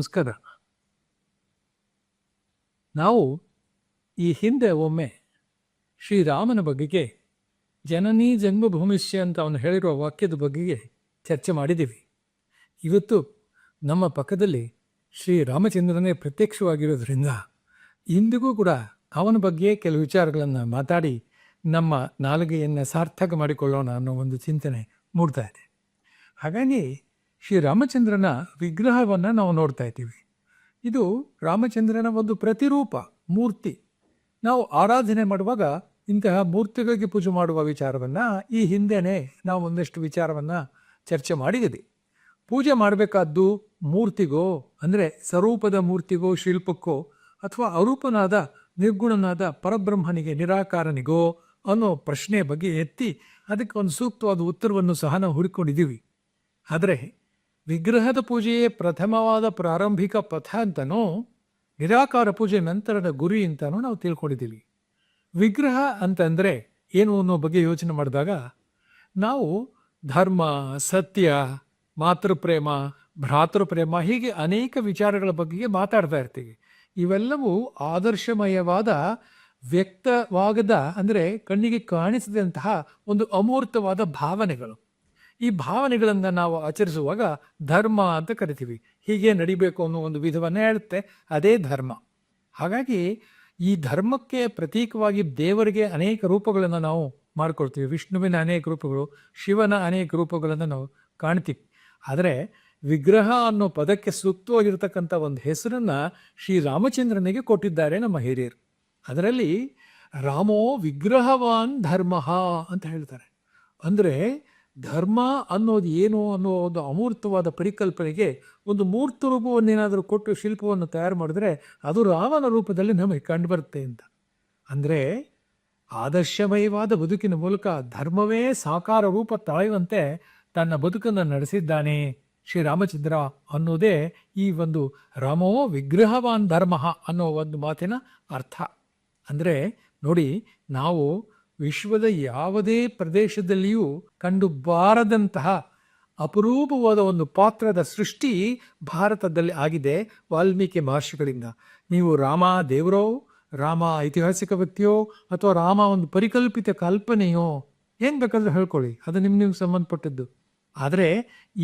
ನಮಸ್ಕಾರ. ನಾವು ಈ ಹಿಂದೆ ಒಮ್ಮೆ ಶ್ರೀರಾಮನ ಬಗೆಗೆ ಜನನೀ ಜನ್ಮಭೂಮಿಷ್ಯ ಅಂತ ಅವನು ಹೇಳಿರುವ ವಾಕ್ಯದ ಬಗೆಗೆ ಚರ್ಚೆ ಮಾಡಿದ್ದೀವಿ. ಇವತ್ತು ನಮ್ಮ ಪಕ್ಕದಲ್ಲಿ ಶ್ರೀರಾಮಚಂದ್ರನೇ ಪ್ರತ್ಯಕ್ಷವಾಗಿರೋದ್ರಿಂದ ಇಂದಿಗೂ ಕೂಡ ಅವನ ಬಗ್ಗೆ ಕೆಲವು ವಿಚಾರಗಳನ್ನು ಮಾತಾಡಿ ನಮ್ಮ ನಾಲಿಗೆಯನ್ನು ಸಾರ್ಥಕ ಮಾಡಿಕೊಳ್ಳೋಣ ಅನ್ನೋ ಒಂದು ಚಿಂತನೆ ಮೂಡ್ತಾ ಇದೆ. ಹಾಗಾಗಿ ಶ್ರೀರಾಮಚಂದ್ರನ ವಿಗ್ರಹವನ್ನು ನಾವು ನೋಡ್ತಾ ಇದ್ದೀವಿ. ಇದು ರಾಮಚಂದ್ರನ ಒಂದು ಪ್ರತಿರೂಪ, ಮೂರ್ತಿ. ನಾವು ಆರಾಧನೆ ಮಾಡುವಾಗ ಇಂತಹ ಮೂರ್ತಿಗಳಿಗೆ ಪೂಜೆ ಮಾಡುವ ವಿಚಾರವನ್ನು ಈ ಹಿಂದೆನೇ ನಾವು ಒಂದಷ್ಟು ವಿಚಾರವನ್ನು ಚರ್ಚೆ ಮಾಡಿದ್ದೀವಿ. ಪೂಜೆ ಮಾಡಬೇಕಾದ್ದು ಮೂರ್ತಿಗೋ ಅಂದರೆ ಸ್ವರೂಪದ ಮೂರ್ತಿಗೋ ಶಿಲ್ಪಕ್ಕೋ ಅಥವಾ ಅರೂಪನಾದ ನಿರ್ಗುಣನಾದ ಪರಬ್ರಹ್ಮನಿಗೆ ನಿರಾಕಾರನಿಗೋ ಅನ್ನೋ ಪ್ರಶ್ನೆ ಬಗ್ಗೆ ಎತ್ತಿ ಅದಕ್ಕೆ ಒಂದು ಸೂಕ್ತವಾದ ಉತ್ತರವನ್ನು ಸಹ ನಾವು ಹುಡುಕೊಂಡಿದ್ದೀವಿ. ಆದರೆ ವಿಗ್ರಹದ ಪೂಜೆಯೇ ಪ್ರಥಮವಾದ ಪ್ರಾರಂಭಿಕ ಪಥ ಅಂತನೋ ನಿರಾಕಾರ ಪೂಜೆ ನಂತರದ ಗುರಿ ಅಂತನೋ ನಾವು ತಿಳ್ಕೊಂಡಿದ್ದೀವಿ. ವಿಗ್ರಹ ಅಂತಂದರೆ ಏನು ಅನ್ನೋ ಬಗ್ಗೆ ಯೋಚನೆ ಮಾಡಿದಾಗ ನಾವು ಧರ್ಮ, ಸತ್ಯ, ಮಾತೃಪ್ರೇಮ, ಭ್ರಾತೃಪ್ರೇಮ ಹೀಗೆ ಅನೇಕ ವಿಚಾರಗಳ ಬಗ್ಗೆ ಮಾತಾಡ್ತಾ ಇರ್ತೀವಿ. ಇವೆಲ್ಲವೂ ಆದರ್ಶಮಯವಾದ ವ್ಯಕ್ತವಾಗದ ಅಂದರೆ ಕಣ್ಣಿಗೆ ಕಾಣಿಸದಂತಹ ಒಂದು ಅಮೂರ್ತವಾದ ಭಾವನೆಗಳು. ಈ ಭಾವನೆಗಳನ್ನು ನಾವು ಆಚರಿಸುವಾಗ ಧರ್ಮ ಅಂತ ಕರಿತೀವಿ. ಹೀಗೆ ನಡಿಬೇಕು ಅನ್ನೋ ಒಂದು ವಿಧವನ್ನು ಹೇಳುತ್ತೆ, ಅದೇ ಧರ್ಮ. ಹಾಗಾಗಿ ಈ ಧರ್ಮಕ್ಕೆ ಪ್ರತೀಕವಾಗಿ ದೇವರಿಗೆ ಅನೇಕ ರೂಪಗಳನ್ನು ನಾವು ಮಾಡ್ಕೊಳ್ತೀವಿ. ವಿಷ್ಣುವಿನ ಅನೇಕ ರೂಪಗಳು, ಶಿವನ ಅನೇಕ ರೂಪಗಳನ್ನು ನಾವು ಕಾಣ್ತೀವಿ. ಆದರೆ ವಿಗ್ರಹ ಅನ್ನೋ ಪದಕ್ಕೆ ಸೂಕ್ತವಾಗಿರ್ತಕ್ಕಂಥ ಒಂದು ಹೆಸರನ್ನು ಶ್ರೀರಾಮಚಂದ್ರನಿಗೆ ಕೊಟ್ಟಿದ್ದಾರೆ ನಮ್ಮ ಹಿರಿಯರು. ಅದರಲ್ಲಿ ರಾಮೋ ವಿಗ್ರಹವಾನ್ ಧರ್ಮ ಅಂತ ಹೇಳ್ತಾರೆ. ಅಂದರೆ ಧರ್ಮ ಅನ್ನೋದು ಏನು ಅನ್ನೋ ಒಂದು ಅಮೂರ್ತವಾದ ಪರಿಕಲ್ಪನೆಗೆ ಒಂದು ಮೂರ್ತ ರೂಪವನ್ನೇನಾದರೂ ಕೊಟ್ಟು ಶಿಲ್ಪವನ್ನು ತಯಾರು ಮಾಡಿದ್ರೆ ಅದು ರಾಮನ ರೂಪದಲ್ಲಿ ನಮಗೆ ಕಂಡುಬರುತ್ತೆ ಅಂತ. ಅಂದರೆ ಆದರ್ಶಮಯವಾದ ಬದುಕಿನ ಮೂಲಕ ಧರ್ಮವೇ ಸಾಕಾರ ರೂಪ ತಾಳುವಂತೆ ತನ್ನ ಬದುಕನ್ನು ನಡೆಸಿದ್ದಾನೆ ಶ್ರೀರಾಮಚಂದ್ರ ಅನ್ನೋದೇ ಈ ಒಂದು ರಾಮೋ ವಿಗ್ರಹವಾನ್ ಧರ್ಮ ಅನ್ನೋ ಒಂದು ಮಾತಿನ ಅರ್ಥ. ಅಂದರೆ ನೋಡಿ, ನಾವು ವಿಶ್ವದ ಯಾವುದೇ ಪ್ರದೇಶದಲ್ಲಿಯೂ ಕಂಡು ಬಾರದಂತಹ ಅಪರೂಪವಾದ ಒಂದು ಪಾತ್ರದ ಸೃಷ್ಟಿ ಭಾರತದಲ್ಲಿ ಆಗಿದೆ ವಾಲ್ಮೀಕಿ ಮಹರ್ಷಿಗಳಿಂದ. ನೀವು ರಾಮ ದೇವರೋ, ರಾಮ ಐತಿಹಾಸಿಕ ವ್ಯಕ್ತಿಯೋ ಅಥವಾ ರಾಮ ಒಂದು ಪರಿಕಲ್ಪಿತ ಕಲ್ಪನೆಯೋ ಏನು ಬೇಕಾದರೂ ಹೇಳ್ಕೊಳ್ಳಿ, ಅದು ನಿಮ್ಗೆ ಸಂಬಂಧಪಟ್ಟದ್ದು. ಆದರೆ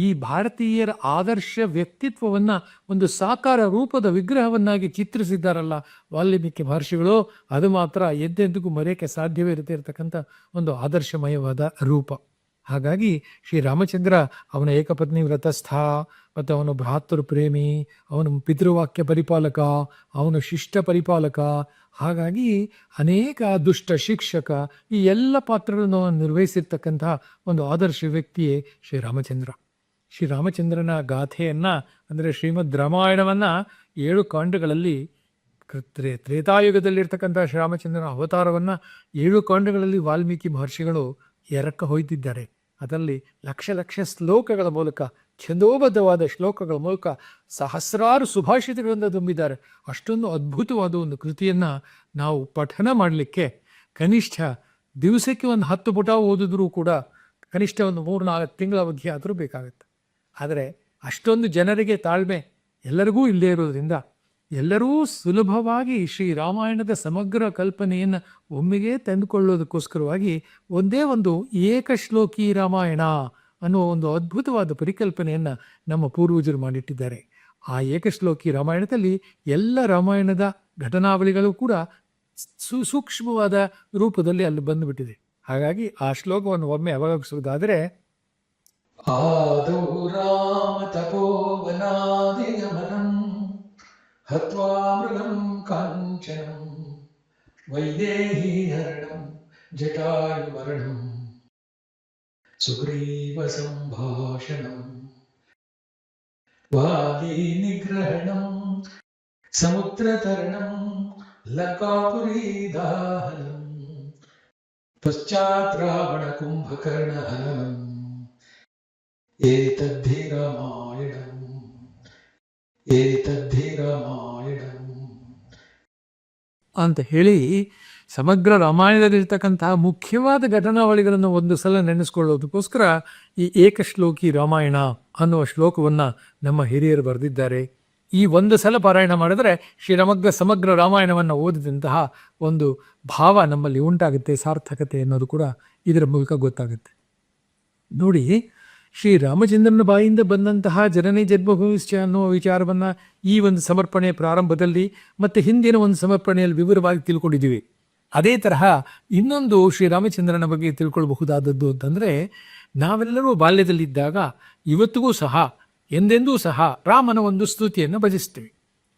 ಈ ಭಾರತೀಯರ ಆದರ್ಶ ವ್ಯಕ್ತಿತ್ವವನ್ನು ಒಂದು ಸಾಕಾರ ರೂಪದ ವಿಗ್ರಹವನ್ನಾಗಿ ಚಿತ್ರಿಸಿದ್ದಾರಲ್ಲ ವಾಲ್ಮೀಕಿ ಮಹರ್ಷಿಗಳು, ಅದು ಮಾತ್ರ ಎಂದೆಂದಿಗೂ ಮರೆಯೋಕ್ಕೆ ಸಾಧ್ಯವೇ ಇರತಕ್ಕಂಥ ಒಂದು ಆದರ್ಶಮಯವಾದ ರೂಪ. ಹಾಗಾಗಿ ಶ್ರೀರಾಮಚಂದ್ರ ಅವನ ಏಕಪತ್ನಿ ವ್ರತಸ್ಥ, ಮತ್ತು ಅವನು ಭ್ರಾತೃ ಪ್ರೇಮಿ, ಅವನು ಪಿತೃವಾಕ್ಯ ಪರಿಪಾಲಕ, ಅವನು ಶಿಷ್ಟ ಪರಿಪಾಲಕ. ಹಾಗಾಗಿ ಅನೇಕ ದುಷ್ಟ ಶಿಕ್ಷಕ, ಈ ಎಲ್ಲ ಪಾತ್ರಗಳನ್ನು ನಿರ್ವಹಿಸಿರ್ತಕ್ಕಂತಹ ಒಂದು ಆದರ್ಶ ವ್ಯಕ್ತಿಯೇ ಶ್ರೀರಾಮಚಂದ್ರ. ಶ್ರೀರಾಮಚಂದ್ರನ ಗಾಥೆಯನ್ನು ಅಂದರೆ ಶ್ರೀಮದ್ ರಾಮಾಯಣವನ್ನು 7 ಕಾಂಡಗಳಲ್ಲಿ ತ್ರೇತಾಯುಗದಲ್ಲಿರ್ತಕ್ಕಂಥ ಶ್ರೀರಾಮಚಂದ್ರನ ಅವತಾರವನ್ನು 7 ಕಾಂಡಗಳಲ್ಲಿ ವಾಲ್ಮೀಕಿ ಮಹರ್ಷಿಗಳು ಎರಕ ಹೊಯ್ದಿದ್ದಾರೆ. ಅದರಲ್ಲಿ ಲಕ್ಷ ಲಕ್ಷ ಶ್ಲೋಕಗಳ ಮೂಲಕ, ಛಂದೋಬದ್ಧವಾದ ಶ್ಲೋಕಗಳ ಮೂಲಕ ಸಹಸ್ರಾರು ಸುಭಾಷಿತಗಳಿಂದ ತುಂಬಿದ್ದಾರೆ. ಅಷ್ಟೊಂದು ಅದ್ಭುತವಾದ ಒಂದು ಕೃತಿಯನ್ನು ನಾವು ಪಠನ ಮಾಡಲಿಕ್ಕೆ ಕನಿಷ್ಠ ದಿವಸಕ್ಕೆ ಒಂದು 10 ಪುಟ ಓದಿದ್ರೂ ಕೂಡ ಕನಿಷ್ಠ ಒಂದು 3-4 ತಿಂಗಳ ಅವಧಿ ಆದರೂ ಬೇಕಾಗುತ್ತೆ. ಆದರೆ ಅಷ್ಟೊಂದು ಜನರಿಗೆ ತಾಳ್ಮೆ ಎಲ್ಲರಿಗೂ ಇಲ್ಲದೇ ಇರೋದ್ರಿಂದ ಎಲ್ಲರೂ ಸುಲಭವಾಗಿ ಶ್ರೀರಾಮಾಯಣದ ಸಮಗ್ರ ಕಲ್ಪನೆಯನ್ನು ಒಮ್ಮೆಗೆ ತಂದುಕೊಳ್ಳೋದಕ್ಕೋಸ್ಕರವಾಗಿ ಒಂದೇ ಒಂದು ಏಕಶ್ಲೋಕಿ ರಾಮಾಯಣ ಅನ್ನುವ ಒಂದು ಅದ್ಭುತವಾದ ಪರಿಕಲ್ಪನೆಯನ್ನು ನಮ್ಮ ಪೂರ್ವಜರು ಮಾಡಿಟ್ಟಿದ್ದಾರೆ. ಆ ಏಕಶ್ಲೋಕಿ ರಾಮಾಯಣದಲ್ಲಿ ಎಲ್ಲ ರಾಮಾಯಣದ ಘಟನಾವಳಿಗಳು ಕೂಡ ಸೂಕ್ಷ್ಮವಾದ ರೂಪದಲ್ಲಿ ಅಲ್ಲಿ ಬಂದುಬಿಟ್ಟಿದೆ. ಹಾಗಾಗಿ ಆ ಶ್ಲೋಕವನ್ನು ಒಮ್ಮೆ ಅವಲೋಕಿಸುವುದಾದರೆ, ಆದೌ ರಾಮ ತಪೋವನಾದಿಗಮನಂ ಹತ್ವಾ ಮೃಗಂ ಕಾಂಚನಂ ವೈದೇಹಿ ಹರಣಂ ಜಟಾಯುಮರಣಂ ಸುಗ್ರೀವ ಸಂಭಾಷಣಂ ವಾಲಿ ನಿಗ್ರಹಣಂ ಸಮುದ್ರತರಣಂ ಲಂಕಾಪುರಿ ದಾಹನಂ ಪಶ್ಚಾತ್ ರಾವಣ ಕುಂಭಕರ್ಣ ಹನನಂ ಏತದ್ಧಿ ರಾಮಾಯಣಂ ಅಂತ ಹೇಳಿ ಸಮಗ್ರ ರಾಮಾಯಣದಲ್ಲಿರ್ತಕ್ಕಂತಹ ಮುಖ್ಯವಾದ ಘಟನಾವಳಿಗಳನ್ನು ಒಂದು ಸಲ ನೆನೆಸ್ಕೊಳ್ಳೋದಕ್ಕೋಸ್ಕರ ಈ ಏಕಶ್ಲೋಕಿ ರಾಮಾಯಣ ಅನ್ನುವ ಶ್ಲೋಕವನ್ನು ನಮ್ಮ ಹಿರಿಯರು ಬರೆದಿದ್ದಾರೆ. ಈ ಒಂದು ಸಲ ಪಾರಾಯಣ ಮಾಡಿದ್ರೆ ಸಮಗ್ರ ರಾಮಾಯಣವನ್ನು ಓದಿದಂತಹ ಒಂದು ಭಾವ ನಮ್ಮಲ್ಲಿ ಉಂಟಾಗುತ್ತೆ, ಸಾರ್ಥಕತೆ ಅನ್ನೋದು ಕೂಡ ಇದರ ಮೂಲಕ ಗೊತ್ತಾಗುತ್ತೆ. ನೋಡಿ, ಶ್ರೀರಾಮಚಂದ್ರನ ಬಾಯಿಂದ ಬಂದಂತಹ ಜನನಿ ಜನ್ಮಭೂಮಿಶ್ಚ ಅನ್ನುವ ವಿಚಾರವನ್ನು ಈ ಒಂದು ಸಮರ್ಪಣೆ ಪ್ರಾರಂಭದಲ್ಲಿ ಮತ್ತು ಹಿಂದಿನ ಒಂದು ಸಮರ್ಪಣೆಯಲ್ಲಿ ವಿವರವಾಗಿ ತಿಳ್ಕೊಂಡಿದ್ದೀವಿ. ಅದೇ ತರಹ ಇನ್ನೊಂದು ಶ್ರೀರಾಮಚಂದ್ರನ ಬಗ್ಗೆ ತಿಳ್ಕೊಳ್ಬಹುದಾದದ್ದು ಅಂತಂದರೆ, ನಾವೆಲ್ಲರೂ ಬಾಲ್ಯದಲ್ಲಿದ್ದಾಗ ಇವತ್ತಿಗೂ ಸಹ ಎಂದೆಂದೂ ಸಹ ರಾಮನ ಒಂದು ಸ್ತುತಿಯನ್ನು ಭಜಿಸ್ತೀವಿ.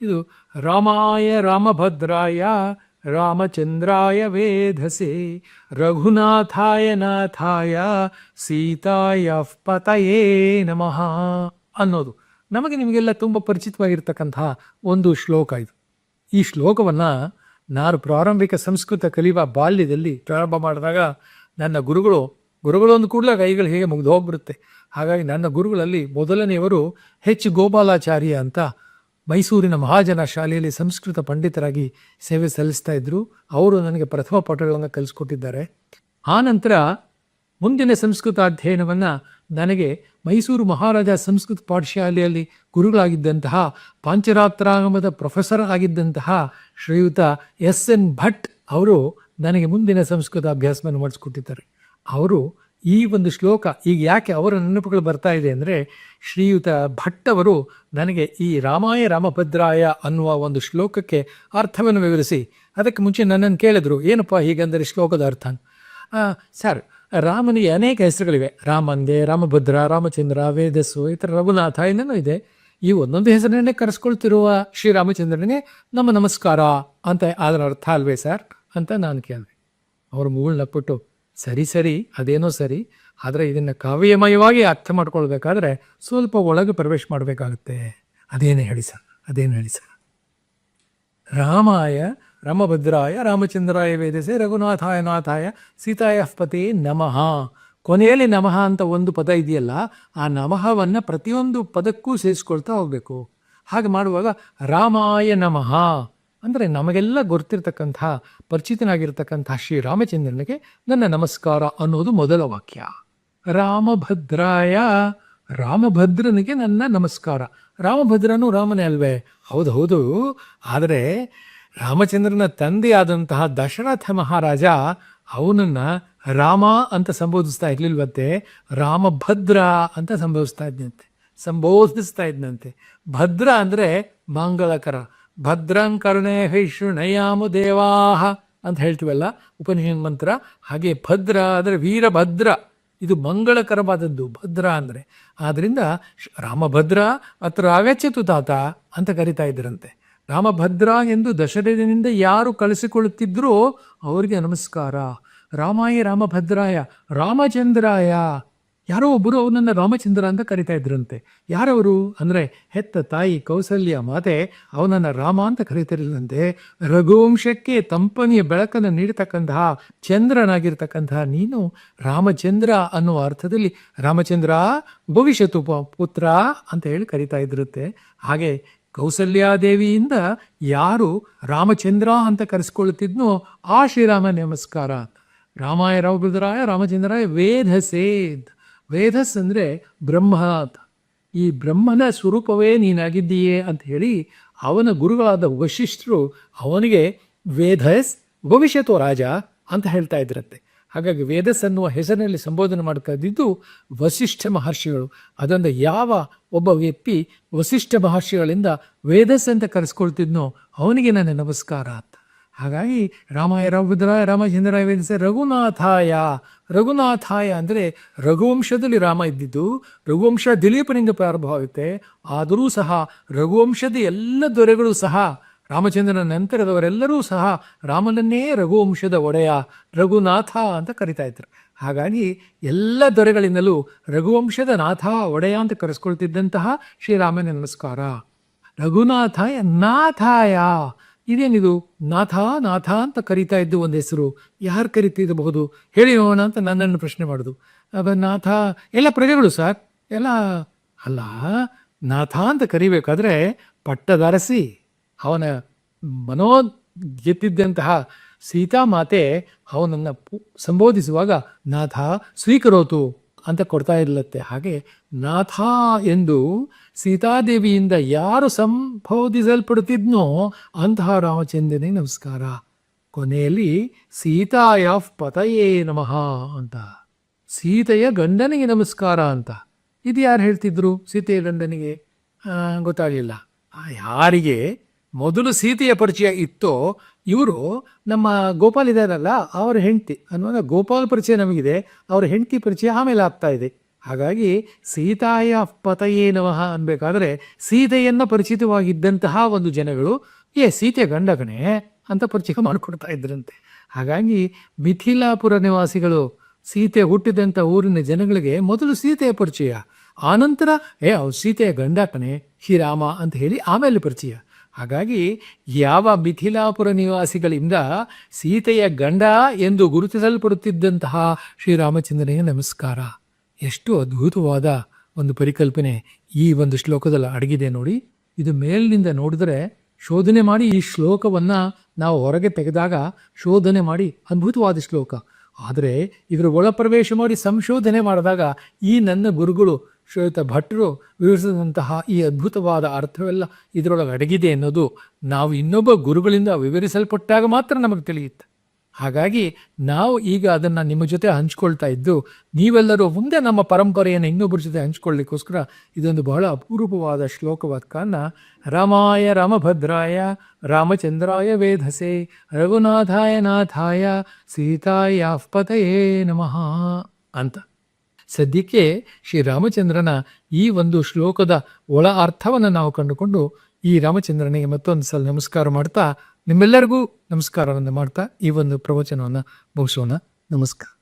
ಇದು ರಾಮಾಯ ರಾಮಭದ್ರಾಯ ರಾಮಚಂದ್ರಾಯ ವೇಧಸೆ ರಘುನಾಥಾಯ ನಾಥಾಯ ಸೀತಾಯ ಪತಯೇ ನಮಃ ಅನ್ನೋದು ನಮಗೆ ನಿಮಗೆಲ್ಲ ತುಂಬ ಪರಿಚಿತವಾಗಿರ್ತಕ್ಕಂತಹ ಒಂದು ಶ್ಲೋಕ ಇದು. ಈ ಶ್ಲೋಕವನ್ನು ನಾನು ಪ್ರಾರಂಭಿಕ ಸಂಸ್ಕೃತ ಕಲಿಯುವ ಬಾಲ್ಯದಲ್ಲಿ ಪ್ರಾರಂಭ ಮಾಡಿದಾಗ ನನ್ನ ಗುರುಗಳು ಅಂದ ಕೂಡಲೇ ಕೈಗಳು ಹೇಗೆ ಮುಗಿದು ಹೋಗ್ಬಿಡುತ್ತೆ. ಹಾಗಾಗಿ ನನ್ನ ಗುರುಗಳಲ್ಲಿ ಮೊದಲನೆಯವರು ಗೋಪಾಲಾಚಾರ್ಯ ಅಂತ ಮೈಸೂರಿನ ಮಹಾಜನ ಶಾಲೆಯಲ್ಲಿ ಸಂಸ್ಕೃತ ಪಂಡಿತರಾಗಿ ಸೇವೆ ಸಲ್ಲಿಸ್ತಾ ಇದ್ದರು. ಅವರು ನನಗೆ ಪ್ರಥಮ ಪಾಠಗಳನ್ನು ಕಲಿಸ್ಕೊಟ್ಟಿದ್ದಾರೆ. ಆ ನಂತರ ಮುಂದಿನ ಸಂಸ್ಕೃತ ಅಧ್ಯಯನವನ್ನು ನನಗೆ ಮೈಸೂರು ಮಹಾರಾಜ ಸಂಸ್ಕೃತ ಪಾಠಶಾಲೆಯಲ್ಲಿ ಗುರುಗಳಾಗಿದ್ದಂತಹ ಪಾಂಚರಾತ್ರಾಗಮದ ಪ್ರೊಫೆಸರ್ ಆಗಿದ್ದಂತಹ ಶ್ರೀಯುತ SN ಭಟ್ ಅವರು ನನಗೆ ಮುಂದಿನ ಸಂಸ್ಕೃತ ಅಭ್ಯಾಸವನ್ನು ಮಾಡಿಸ್ಕೊಟ್ಟಿದ್ದಾರೆ. ಅವರು ಈ ಒಂದು ಶ್ಲೋಕ ಈಗ ಯಾಕೆ ಅವರ ನೆನಪುಗಳು ಬರ್ತಾ ಇದೆ ಅಂದರೆ, ಶ್ರೀಯುತ ಭಟ್ ಅವರು ನನಗೆ ಈ ರಾಮಾಯ ರಾಮಭದ್ರಾಯ ಅನ್ನುವ ಒಂದು ಶ್ಲೋಕಕ್ಕೆ ಅರ್ಥವನ್ನು ವಿವರಿಸಿ, ಅದಕ್ಕೆ ಮುಂಚೆ ನನ್ನನ್ನು ಕೇಳಿದ್ರು, ಏನಪ್ಪ ಹೀಗಂದರೆ ಶ್ಲೋಕದ ಅರ್ಥ. ಸರ್, ರಾಮನಿಗೆ ಅನೇಕ ಹೆಸರುಗಳಿವೆ. ರಾಮಂದೆ, ರಾಮಭದ್ರ, ರಾಮಚಂದ್ರ, ವೇದಸ್ಸು, ಈ ಥರ ರಘುನಾಥ ಇನ್ನೇನೋ ಇದೆ. ಈ ಒಂದೊಂದು ಹೆಸರನ್ನೇ ಕರೆಸ್ಕೊಳ್ತಿರುವ ಶ್ರೀರಾಮಚಂದ್ರನಿಗೆ ನಮ್ಮ ನಮಸ್ಕಾರ ಅಂತ ಅದರ ಅರ್ಥ ಅಲ್ವೇ ಸರ್ ಅಂತ ನಾನು ಕೇಳಿದೆ. ಅವರು ಮುಗುಳ್ನಪ್ಪಿಟ್ಟು, ಸರಿ ಅದೇನೋ ಸರಿ, ಆದರೆ ಇದನ್ನು ಕಾವ್ಯಮಯವಾಗಿ ಅರ್ಥ ಮಾಡ್ಕೊಳ್ಬೇಕಾದ್ರೆ ಸ್ವಲ್ಪ ಒಳಗೆ ಪ್ರವೇಶ ಮಾಡಬೇಕಾಗುತ್ತೆ. ಅದೇನು ಹೇಳಿ ಸರ್. ರಾಮಾಯ ರಾಮಭದ್ರಾಯ ರಾಮಚಂದ್ರಾಯ ವೇದಸೆ ರಘುನಾಥಾಯ ನಾಥಾಯ ಸೀತಾಯ ಪತೇ ನಮಃ. ಕೊನೆಯಲ್ಲಿ ನಮಃ ಅಂತ ಒಂದು ಪದ ಇದೆಯಲ್ಲ, ಆ ನಮಃವನ್ನು ಪ್ರತಿಯೊಂದು ಪದಕ್ಕೂ ಸೇರಿಸ್ಕೊಳ್ತಾ ಹೋಗಬೇಕು. ಹಾಗೆ ಮಾಡುವಾಗ ರಾಮಾಯ ನಮಃ ಅಂದರೆ ನಮಗೆಲ್ಲ ಗೊತ್ತಿರ್ತಕ್ಕಂಥ ಪರಿಚಿತನಾಗಿರ್ತಕ್ಕಂಥ ಶ್ರೀರಾಮಚಂದ್ರನಿಗೆ ನನ್ನ ನಮಸ್ಕಾರ ಅನ್ನೋದು ಮೊದಲ ವಾಕ್ಯ. ರಾಮಭದ್ರಾಯ, ರಾಮಭದ್ರನಿಗೆ ನನ್ನ ನಮಸ್ಕಾರ. ರಾಮಭದ್ರನು ರಾಮನೇ ಅಲ್ವೇ? ಹೌದು. ಆದರೆ ರಾಮಚಂದ್ರನ ತಂದೆಯಾದಂತಹ ದಶರಥ ಮಹಾರಾಜ ಅವನನ್ನು ರಾಮ ಅಂತ ಸಂಬೋಧಿಸ್ತಾ ಇರಲಿಲ್ವಂತೆ, ರಾಮಭದ್ರ ಅಂತ ಸಂಬೋಧಿಸ್ತಾ ಇದ್ನಂತೆ. ಭದ್ರ ಅಂದರೆ ಮಂಗಳಕರ. ಭದ್ರಂ ಕರ್ಣೇ ಶೃಣಯಾಮ ದೇವಾಹ ಅಂತ ಹೇಳ್ತೀವಲ್ಲ ಉಪನಿಷತ್ ಮಂತ್ರ, ಹಾಗೆ ಭದ್ರ ಅಂದರೆ ವೀರಭದ್ರ, ಇದು ಮಂಗಳಕರವಾದದ್ದು ಭದ್ರ ಅಂದರೆ. ಆದ್ದರಿಂದ ರಾಮಭದ್ರ ಅತ್ರ ಆಗಚ್ಚತು ತಾತ ಅಂತ ಕರಿತಾ ಇದ್ದರಂತೆ. ರಾಮಭದ್ರ ಎಂದು ದಶರಥನಿಂದ ಯಾರು ಕಳಿಸಿಕೊಳ್ಳುತ್ತಿದ್ದರೋ ಅವರಿಗೆ ನಮಸ್ಕಾರ. ರಾಮಾಯ ರಾಮಭದ್ರಾಯ ರಾಮಚಂದ್ರಾಯ, ಯಾರೋ ಒಬ್ಬರು ಅವನನ್ನು ರಾಮಚಂದ್ರ ಅಂತ ಕರಿತಾ ಇದ್ರಂತೆ. ಯಾರವರು ಅಂದರೆ ಹೆತ್ತ ತಾಯಿ ಕೌಸಲ್ಯ ಮಾತೆ ಅವನನ್ನು ರಾಮ ಅಂತ ಕರೀತಿರಲಿಲ್ಲಂತೆ. ರಘುವಂಶಕ್ಕೆ ತಂಪನೆಯ ಬೆಳಕನ್ನು ನೀಡತಕ್ಕಂತಹ ಚಂದ್ರನಾಗಿರ್ತಕ್ಕಂತಹ ನೀನು ರಾಮಚಂದ್ರ ಅನ್ನುವ ಅರ್ಥದಲ್ಲಿ ರಾಮಚಂದ್ರ ಭವಿಷ್ಯತ್ತು ಪುತ್ರ ಅಂತ ಹೇಳಿ ಕರಿತಾ ಇದ್ರುತ್ತೆ. ಹಾಗೆ ಕೌಸಲ್ಯಾದೇವಿಯಿಂದ ಯಾರು ರಾಮಚಂದ್ರ ಅಂತ ಕರೆಸ್ಕೊಳ್ತಿದ್ನೋ ಆ ಶ್ರೀರಾಮ ನಮಸ್ಕಾರ. ರಾಮಾಯ ರಾಮಭದ್ರಾಯ ರಾಮಚಂದ್ರಾಯ ವೇಧಸೇದ್. ವೇದಸ್ ಅಂದರೆ ಬ್ರಹ್ಮ ಅಂತ. ಈ ಬ್ರಹ್ಮನ ಸ್ವರೂಪವೇ ನೀನಾಗಿದ್ದೀಯೇ ಅಂತ ಹೇಳಿ ಅವನ ಗುರುಗಳಾದ ವಶಿಷ್ಠರು ಅವನಿಗೆ ವೇದಸ್ ಭವಿಷ್ಯತ್ತು ರಾಜ ಅಂತ ಹೇಳ್ತಾ ಇದ್ರಂತೆ. ಹಾಗಾಗಿ ವೇದಸ್ ಅನ್ನುವ ಹೆಸರಿನಲ್ಲಿ ಸಂಬೋಧನೆ ಮಾಡ್ತಾ ಇದ್ದಿದ್ದು ವಸಿಷ್ಠ ಮಹರ್ಷಿಗಳು. ಅದೊಂದು ಯಾವ ಒಬ್ಬ ವ್ಯಕ್ತಿ ವಸಿಷ್ಠ ಮಹರ್ಷಿಗಳಿಂದ ವೇದಸ್ ಅಂತ ಕರೆಸ್ಕೊಳ್ತಿದ್ನೋ ಅವನಿಗೆ ನನ್ನ ನಮಸ್ಕಾರ ಅಂತ. ಹಾಗಾಗಿ ರಾಮಾಯ ರಾಮಭದ್ರಾಯ ರಾಮಚಂದ್ರಾಯ ವೇದಸೆ ರಘುನಾಥಾಯ ಅಂದರೆ ರಘುವಂಶದಲ್ಲಿ ರಾಮ ಇದ್ದಿದ್ದು. ರಘುವಂಶ ದಿಲೀಪನಿಂದ ಪ್ರಾರಂಭವಾಗುತ್ತೆ. ಆದರೂ ಸಹ ರಘುವಂಶದ ಎಲ್ಲ ದೊರೆಗಳು ಸಹ ರಾಮಚಂದ್ರನ ನಂತರದವರೆಲ್ಲರೂ ಸಹ ರಾಮನನ್ನೇ ರಘುವಂಶದ ಒಡೆಯ ರಘುನಾಥ ಅಂತ ಕರಿತಾ ಇದ್ರು. ಹಾಗಾಗಿ ಎಲ್ಲ ದೊರೆಗಳಿಂದಲೂ ರಘುವಂಶದ ನಾಥ ಒಡೆಯ ಅಂತ ಕರೆಸ್ಕೊಳ್ತಿದ್ದಂತಹ ಶ್ರೀರಾಮನ ನಮಸ್ಕಾರ. ರಘುನಾಥಾಯ ನಾಥಾಯ, ಇದೇನಿದು ನಾಥ ಅಂತ ಕರಿತಾ ಇದ್ದು ಒಂದು ಹೆಸರು, ಯಾರು ಕರಿತಿರಬಹುದು ಹೇಳಿ ನೋಡೋಣ ಅಂತ ನನ್ನನ್ನು ಪ್ರಶ್ನೆ ಮಾಡೋದು. ನಾಥ ಎಲ್ಲ ಪ್ರಜೆಗಳು ಸರ್, ಎಲ್ಲ ಅಲ್ಲ. ನಾಥ ಅಂತ ಕರಿಬೇಕಾದ್ರೆ ಪಟ್ಟದರಸಿ ಅವನ ಗೆದ್ದಿದ್ದಂತಹ ಸೀತಾಮಾತೆ ಅವನನ್ನು ಸಂಬೋಧಿಸುವಾಗ ನಾಥ ಸ್ವೀಕರೋತು ಅಂತ ಕೊಡ್ತಾ ಇರಲತ್ತೆ. ಹಾಗೆ ನಾಥ ಎಂದು ಸೀತಾದೇವಿಯಿಂದ ಯಾರು ಸಂಬೋಧಿಸಲ್ಪಡುತ್ತಿದ್ನೋ ಅಂತಹ ರಾಮಚಂದ್ರನಿಗೆ ನಮಸ್ಕಾರ. ಕೊನೆಯಲ್ಲಿ ಸೀತಾಯ ಪತಯೇ ನಮಃ ಅಂತ, ಸೀತೆಯ ಗಂಡನಿಗೆ ನಮಸ್ಕಾರ ಅಂತ. ಇದು ಯಾರು ಹೇಳ್ತಿದ್ರು? ಸೀತೆಯ ಗಂಡನಿಗೆ ಗೊತ್ತಾಗಲಿಲ್ಲ. ಯಾರಿಗೆ ಮೊದಲು ಸೀತೆಯ ಪರಿಚಯ ಇತ್ತೋ ಇವರು ನಮ್ಮ ಗೋಪಾಲ್ ಇದ್ದಾರಲ್ಲ ಅವರ ಹೆಂಡತಿ ಅನ್ನುವಾಗ ಗೋಪಾಲ್ ಪರಿಚಯ ನಮಗಿದೆ, ಅವರ ಹೆಂಡತಿ ಪರಿಚಯ ಆಮೇಲೆ ಆಗ್ತಾ ಇದೆ. ಹಾಗಾಗಿ ಸೀತಾಯ ಪತಯೇ ನಮಃ ಅನ್ಬೇಕಾದ್ರೆ ಸೀತೆಯನ್ನು ಪರಿಚಿತವಾಗಿದ್ದಂತಹ ಒಂದು ಜನಗಳು ಸೀತೆಯ ಗಂಡ ಕಣೆ ಅಂತ ಪರಿಚಯ ಮಾಡಿಕೊಡ್ತಾ ಇದ್ರಂತೆ. ಹಾಗಾಗಿ ಮಿಥಿಲಾಪುರ ನಿವಾಸಿಗಳು ಸೀತೆ ಹುಟ್ಟಿದಂಥ ಊರಿನ ಜನಗಳಿಗೆ ಮೊದಲು ಸೀತೆಯ ಪರಿಚಯ, ಆನಂತರ ಅವ್ರು ಸೀತೆಯ ಗಂಡ ಕಣೆ ಶ್ರೀರಾಮ ಅಂತ ಹೇಳಿ ಆಮೇಲೆ ಪರಿಚಯ. ಹಾಗಾಗಿ ಯಾವ ಮಿಥಿಲಾಪುರ ನಿವಾಸಿಗಳಿಂದ ಸೀತೆಯ ಗಂಡ ಎಂದು ಗುರುತಿಸಲ್ಪಡುತ್ತಿದ್ದಂತಹ ಶ್ರೀರಾಮಚಂದ್ರನಿಗೆ ನಮಸ್ಕಾರ. ಎಷ್ಟು ಅದ್ಭುತವಾದ ಒಂದು ಪರಿಕಲ್ಪನೆ ಈ ಒಂದು ಶ್ಲೋಕದಲ್ಲಿ ಅಡಗಿದೆ ನೋಡಿ. ಇದು ಮೇಲಿನಿಂದ ನೋಡಿದ್ರೆ ಶೋಧನೆ ಮಾಡಿ ಈ ಶ್ಲೋಕವನ್ನು ನಾವು ಹೊರಗೆ ತೆಗೆದಾಗ ಶೋಧನೆ ಮಾಡಿ ಅದ್ಭುತವಾದ ಶ್ಲೋಕ. ಆದರೆ ಇದರ ಒಳಪ್ರವೇಶ ಮಾಡಿ ಸಂಶೋಧನೆ ಮಾಡಿದಾಗ ಈ ನನ್ನ ಗುರುಗಳು ಶ್ವೇತ ಭಟ್ರು ವಿವರಿಸಿದಂತಹ ಈ ಅದ್ಭುತವಾದ ಅರ್ಥವೆಲ್ಲ ಇದರೊಳಗೆ ಅಡಗಿದೆ ಅನ್ನೋದು ನಾವು ಇನ್ನೊಬ್ಬ ಗುರುಗಳಿಂದ ವಿವರಿಸಲ್ಪಟ್ಟಾಗ ಮಾತ್ರ ನಮಗೆ ತಿಳಿಯುತ್ತೆ. ಹಾಗಾಗಿ ನಾವು ಈಗ ಅದನ್ನು ನಿಮ್ಮ ಜೊತೆ ಹಂಚ್ಕೊಳ್ತಾ ಇದ್ದು ನೀವೆಲ್ಲರೂ ಮುಂದೆ ನಮ್ಮ ಪರಂಪರೆಯನ್ನು ಇನ್ನೊಬ್ಬರ ಜೊತೆ ಹಂಚ್ಕೊಳ್ಳಿಕ್ಕೋಸ್ಕರ ಇದೊಂದು ಬಹಳ ಅಪೂರ್ವವಾದ ಶ್ಲೋಕವಾದ ಕಾರಣ ರಾಮಾಯ ರಾಮಭದ್ರಾಯ ರಾಮಚಂದ್ರಾಯ ವೇಧಸೆ ರಘುನಾಥಾಯ ನಾಥಾಯ ಸೀತಾಯ ಪತಯೇ ನಮಃ ಅಂತ. ಸದ್ಯಕ್ಕೆ ಶ್ರೀರಾಮಚಂದ್ರನ ಈ ಒಂದು ಶ್ಲೋಕದ ಒಳ ಅರ್ಥವನ್ನು ನಾವು ಕಂಡುಕೊಂಡು ಈ ರಾಮಚಂದ್ರನಿಗೆ ಮತ್ತೊಂದು ಸಲ ನಮಸ್ಕಾರ ಮಾಡ್ತಾ ನಿಮ್ಮೆಲ್ಲರಿಗೂ ನಮಸ್ಕಾರವನ್ನು ಮಾಡ್ತಾ ಈ ಒಂದು ಪ್ರವಚನವನ್ನು ಮುಗಿಸೋಣ. ನಮಸ್ಕಾರ.